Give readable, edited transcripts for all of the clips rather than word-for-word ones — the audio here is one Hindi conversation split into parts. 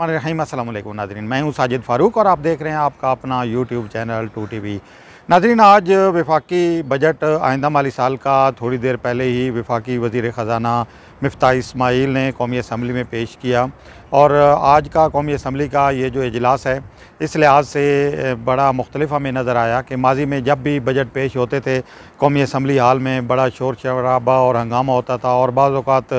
रहीम अस्सलाम वालेकुम नाज़रीन, मैं हूं साजिद फ़ारूक और आप देख रहे हैं आपका अपना यूट्यूब चैनल 2TV। नाज़रीन, आज वफाकी बजट आइंदा माली साल का थोड़ी देर पहले ही वफाकी वज़ीर ख़ज़ाना मिफ्ताह इस्माइल ने कौमी असम्बली में पेश किया और आज का कौमी असम्बली का ये जो इजलास है इस लिहाज से बड़ा मुख्तलिफ हमें नज़र आया कि माजी में जब भी बजट पेश होते थे कौमी असम्बली हाल में बड़ा शोर शराबा और हंगामा होता था और बाज़ औक़ात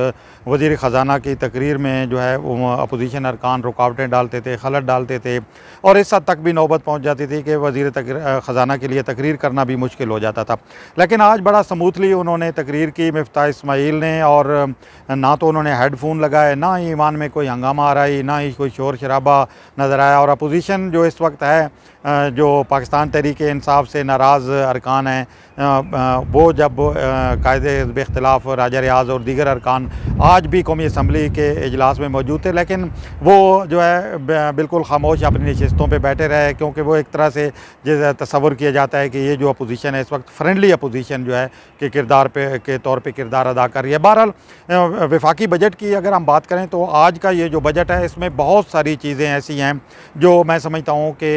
वज़ीर ख़ज़ाना की तकरीर में जो है वो अपोजिशन अरकान रुकावटें डालते थे, खलल डालते थे और इस हद तक भी नौबत पहुँच जाती थी कि वज़ीर ख़ज़ाना के लिए तकरीर करना भी मुश्किल हो जाता था। लेकिन आज बड़ा स्मूथली उन्होंने तकरीर की मिफ्ताह इस्माइल ने, और ना तो उन्होंने हेडफोन लगाए, ना ही ईमान में कोई हंगामा आ रहा है, ना ही कोई शोर शराबा नज़र आया। और अपोजिशन जो इस वक्त है, जो पाकिस्तान तहरीक इंसाफ से नाराज़ अरकान हैं, वो जब कायदे इख्तिलाफ राजा रियाज और दीगर अरकान आज भी कौमी असम्बली के इजलास में मौजूद थे, लेकिन वो जो है बिल्कुल खामोश अपनी नशिस्तों पर बैठे रहे, क्योंकि वो एक तरह से जैसे तस्वर किया जाता है कि ये जो अपोजिशन है इस वक्त फ्रेंडली अपोजिशन जो है कि किरदार पे के तौर पे किरदार अदा कर रही है। बहरहाल वफाकी बजट की अगर हम बात करें तो आज का ये जो बजट है इसमें बहुत सारी चीज़ें ऐसी हैं जो मैं समझता हूँ कि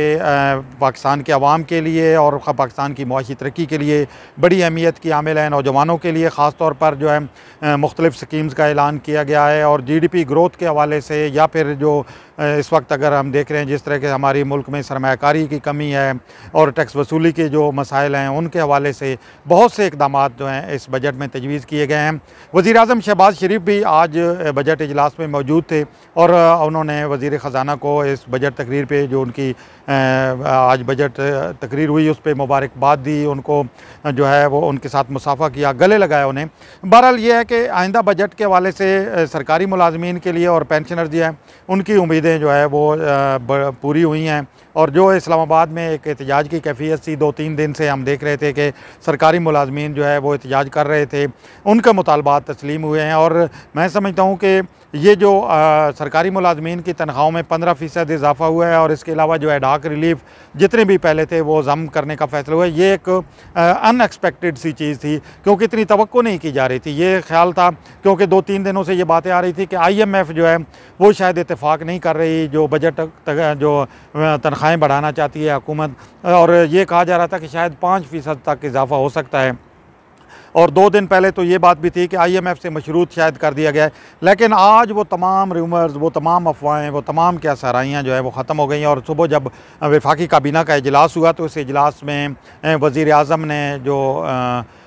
पाकिस्तान के अवाम के लिए और पाकिस्तान की मुआशी तरक्की के लिए बड़ी अहमियत की आमिल है। नौजवानों के लिए ख़ास तौर पर जो है मुख्तलिफ़ स्कीम्स का ऐलान किया गया है और GDP ग्रोथ के हवाले से, या फिर जो इस वक्त अगर हम देख रहे हैं जिस तरह के हमारी मुल्क में सरमायाकारी की कमी है और टैक्स वसूली के जो मसाइल हैं उनके हवाले से बहुत से इक़दाम जो हैं इस बजट में तजवीज़ किए गए हैं। वज़ीर आज़म शहबाज शरीफ भी आज बजट इजलास में मौजूद थे और उन्होंने वज़ीर ख़ज़ाना को इस बजट तकरीर पे जो उनकी आज बजट तकरीर हुई उस पर मुबारकबाद दी, उनको जो है वो उनके साथ मुसाफ़ा किया, गले लगाया उन्हें। बहरहाल ये है कि आइंदा बजट के हवाले से सरकारी मुलाजमीन के लिए और पेंशनर जो हैं उनकी उम्मीदें जो है वो पूरी हुई हैं। और जो इस्लामाबाद में एक एहतजाज की कैफियत सी 2-3 दिन से हम देख रहे थे कि सरकारी मुलाजमीन जो है वो एहतजाज कर रहे थे, उनके मुतालबात तस्लीम हुए हैं। और मैं समझता हूँ कि ये जो सरकारी मुलाजमीन की तनख्वाहों में 15% इजाफा हुआ है और इसके अलावा जो एडहॉक रिलीफ जितने भी पहले थे वो ज़म करने का फ़ैसला हुआ है, ये एक अनएक्सपेक्टेड सी चीज़ थी क्योंकि इतनी तवक्को नहीं की जा रही थी। ये ख्याल था क्योंकि 2-3 दिनों से ये बातें आ रही थी कि IMF जो है वो शायद इत्तेफाक नहीं कर रही, जो बजट जो तनख्वाहें बढ़ाना चाहती है हुकूमत, और ये कहा जा रहा था कि शायद 5% तक इजाफा हो सकता है। और 2 दिन पहले तो ये बात भी थी कि IMF से मशरूत शायद कर दिया गया है। लेकिन आज वो तमाम रूमर्स, वो तमाम अफवाहें, वो तमाम क्या सराहियाँ जो है वो ख़त्म हो गई हैं। और सुबह जब वफाकी काबीना का इजलास हुआ तो इस इजलास में वज़ीर आज़म ने जो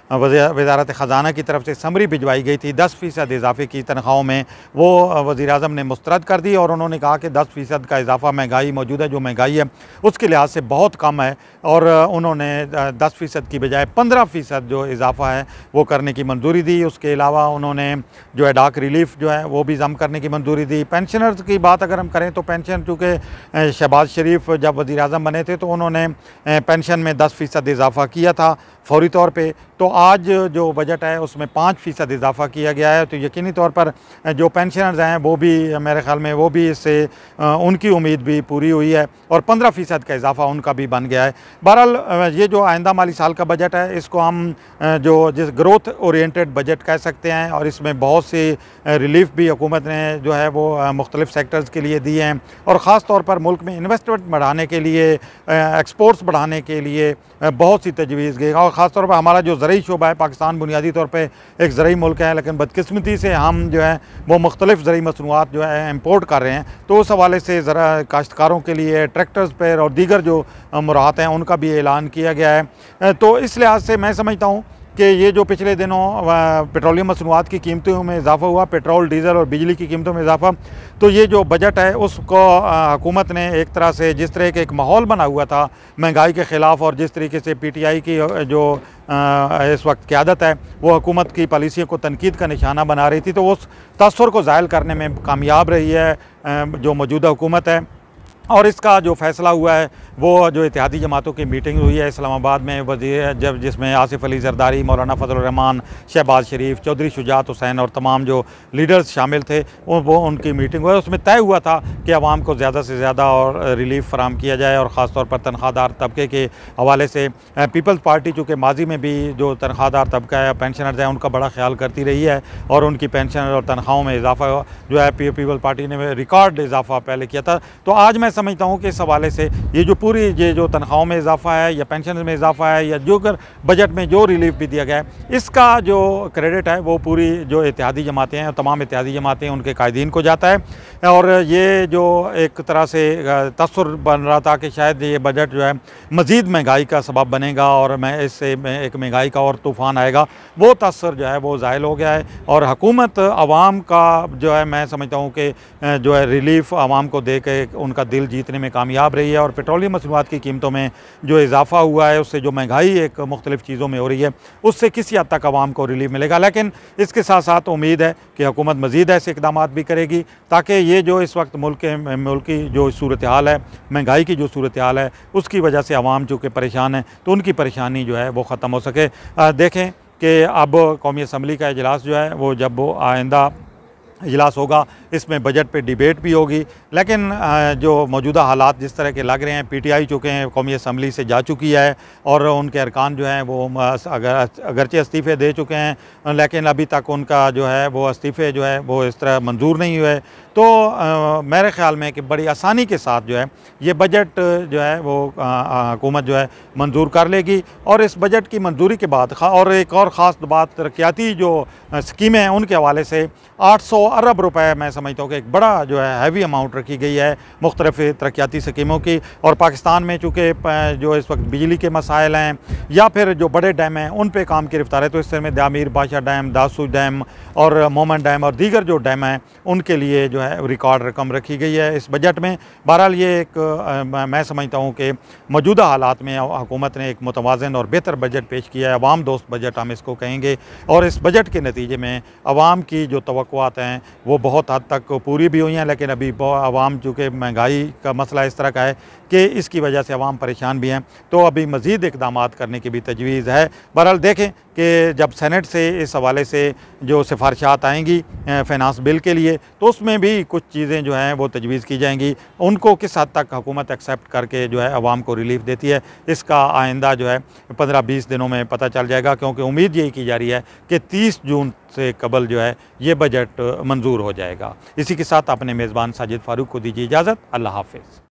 वज़ारत ख़ज़ाना की तरफ से समरी भिजवाई गई थी 10% इजाफे की तनख्वाहों में, वो वज़ीर आज़म ने मुस्तरद कर दी और उन्होंने कहा कि 10% का इजाफा महंगाई मौजूदा जो महंगाई है उसके लिहाज से बहुत कम है, और उन्होंने 10% की बजाय 15% जो इजाफा है वो करने की मंजूरी दी। उसके अलावा उन्होंने जो एडहॉक रिलीफ जो है वो भी ज़म करने की मंजूरी दी। पेंशनर्स की बात अगर हम करें तो पेंशन, चूँकि शहबाज शरीफ जब वज़ीर आज़म बने थे तो उन्होंने पेंशन में 10% इजाफा किया था फौरी तौर पे, तो आज जो बजट है उसमें 5% इजाफा किया गया है। तो यकीनी तौर पर जो पेंशनर्स हैं वो भी मेरे ख्याल में वो भी इससे उनकी उम्मीद भी पूरी हुई है और 15% का इजाफा उनका भी बन गया है। बहरहाल ये जो आइंदा माली साल का बजट है इसको हम जो जिस ग्रोथ ओरिएंटेड बजट कह सकते हैं, और इसमें बहुत सी रिलीफ भी हुकूमत ने जो है वो मुख्तलिफ सेक्टर्स के लिए दिए हैं, और ख़ास तौर पर मुल्क में इन्वेस्टमेंट बढ़ाने के लिए, एक्सपोर्ट्स बढ़ाने के लिए बहुत सी तजवीज़ गई। और ख़ास तौर पर हमारा जो ज़रई शोबा है, पाकिस्तान बुनियादी तौर पे एक ज़रई मुल्क है, लेकिन बदकिस्मती से हम जो है वो मुख्तलिफ ज़रई मसनूआत जो है इम्पोर्ट कर रहे हैं, तो उस हवाले से ज़रा काश्तकारों के लिए ट्रैक्टर्स पर और दीगर जो मुराहत हैं उनका भी ऐलान किया गया है। तो इस लिहाज से मैं समझता हूँ कि ये जो पिछले दिनों पेट्रोलियम मसनूआत की कीमतों में इजाफा हुआ, पेट्रोल, डीज़ल और बिजली की कीमतों में इजाफा, तो ये जो बजट है उसको हुकूमत ने एक तरह से जिस तरह के एक माहौल बना हुआ था महंगाई के ख़िलाफ़, और जिस तरीके से PTI की जो इस वक्त क़यादत है वो हुकूमत की पॉलिसियों को तनकीद का निशाना बना रही थी, तो उस तअस्सुर को ज़ायल करने में कामयाब रही है जो मौजूदा हुकूमत है। और इसका जो फ़ैसला हुआ है वो जो इत्तेहादी जमातों की मीटिंग हुई है इस्लामाबाद में वज़ीर जब जिसमें आसिफ अली ज़रदारी, मौलाना फ़ज़लुर रहमान, शहबाज शरीफ, चौधरी शुजात हुसैन और तमाम जो लीडर्स शामिल थे वो उनकी मीटिंग हुई। उसमें तय हुआ था कि आवाम को ज़्यादा से ज़्यादा और रिलीफ़ फ़राहम किया जाए और ख़ास तौर पर तनख्वाहदार तबके के हवाले से पीपल्स पार्टी चूँकि माजी में भी जो तनख्वाहदार तबका है, पेंशनर्स हैं, उनका बड़ा ख्याल करती रही है और उनकी पेंशन और तनख्वाहों में इजाफ़ा जो है पीपल्स पार्टी ने रिकॉर्ड इजाफ़ा पहले किया था। तो आज मैं समझता हूँ कि इस हवाले से ये जो पूरी ये जो तनख्वाहों में इजाफ़ा है या पेंशन में इजाफ़ा है या जो कर बजट में जो रिलीफ भी दिया गया है, इसका जो क्रेडिट है वो पूरी जो इत्तेहादी जमातें हैं, तमाम इत्तेहादी जमातें, उनके कायदीन को जाता है। और ये जो एक तरह से तसव्वुर बन रहा था कि शायद ये बजट जो है मज़ीद महंगाई का सबब बनेगा और मैं इससे एक महंगाई का और तूफ़ान आएगा, वो तसव्वुर जो है वो ज़ायल हो गया है। और हुकूमत आवाम का जो है मैं समझता हूँ कि जो है रिलीफ़ आवाम को दे के उनका दिल जीतने में कामयाब रही है। और पेट्रोलियम मसनूआत की कीमतों में जो इजाफ़ा हुआ है, उससे जो महंगाई एक मुख्तलिफ़ चीज़ों में हो रही है, उससे किसी हद तक आवाम को रिलीफ मिलेगा। लेकिन इसके साथ साथ उम्मीद है कि हुकूमत मज़ीद ऐसे इक़दाम भी करेगी ताकि ये जो इस वक्त मुल्क की जो सूरत हाल है, महंगाई की जो सूरत हाल है, उसकी वजह से आवाम चूँकि परेशान है तो उनकी परेशानी जो है वो ख़त्म हो सके। देखें कि अब कौमी असम्बली का इजलास जो है वो जब वो आइंदा इजलास होगा, इसमें बजट पे डिबेट भी होगी। लेकिन जो मौजूदा हालात जिस तरह के लग रहे हैं, पीटीआई चुके हैं कौमी असम्बली से जा चुकी है और उनके अरकान जो हैं वो अगरचे इस्तीफ़े दे चुके हैं, लेकिन अभी तक उनका जो है वो इस्तीफ़े जो है वो इस तरह मंजूर नहीं हुए। तो मेरे ख़्याल में कि बड़ी आसानी के साथ जो है ये बजट जो है वो हुकूमत जो है मंजूर कर लेगी। और इस बजट की मंजूरी के बाद और एक और ख़ास बात, तरक्याती जो स्कीमें हैं उनके हवाले से 800 अरब रुपए मैं समझता हूँ कि एक बड़ा जो है हैवी अमाउंट रखी गई है मुख्तलिफ़ तरक्याती स्कीमों की। और पाकिस्तान में चूँकि जो इस वक्त बिजली के मसाइल हैं या फिर जो बड़े डैम हैं उन पे काम की रफ्तार है, तो इसमें दामीर बादशाह डैम, दासूज डैम और मोमन डैम और दीगर जो डैम हैं उनके लिए जो है रिकॉर्ड रकम रखी गई है इस बजट में। बहरहाल ये एक मैं समझता हूँ कि मौजूदा हालात में हुकूमत ने एक मुतवाज़न और बेहतर बजट पेश किया है, अवाम दोस्त बजट हम इसको कहेंगे। और इस बजट के नतीजे में अवाम की जो तवक्कुआत हैं वो बहुत हद तक पूरी भी हुई हैं, लेकिन अभी अवाम चूँकि महंगाई का मसला इस तरह का है कि इसकी वजह से अवाम परेशान भी हैं, तो अभी मज़ीद इक़दामात करने की भी तजवीज़ है। बहरहाल देखें कि जब सेनेट से इस हवाले से जो सिफारिशात आएंगी फ़ाइनांस बिल के लिए, तो उसमें भी कुछ चीज़ें जो हैं वो तजवीज़ की जाएंगी। उनको किस हद तक हुकूमत एक्सेप्ट करके जो है अवाम को रिलीफ देती है, इसका आइंदा जो है 15-20 दिनों में पता चल जाएगा, क्योंकि उम्मीद यही की जा रही है कि 30 जून से कबल जो है ये बजट मंजूर हो जाएगा। इसी के साथ अपने मेज़बान साजिद फ़ारूक को दीजिए इजाज़त। अल्लाह हाफ़िज़।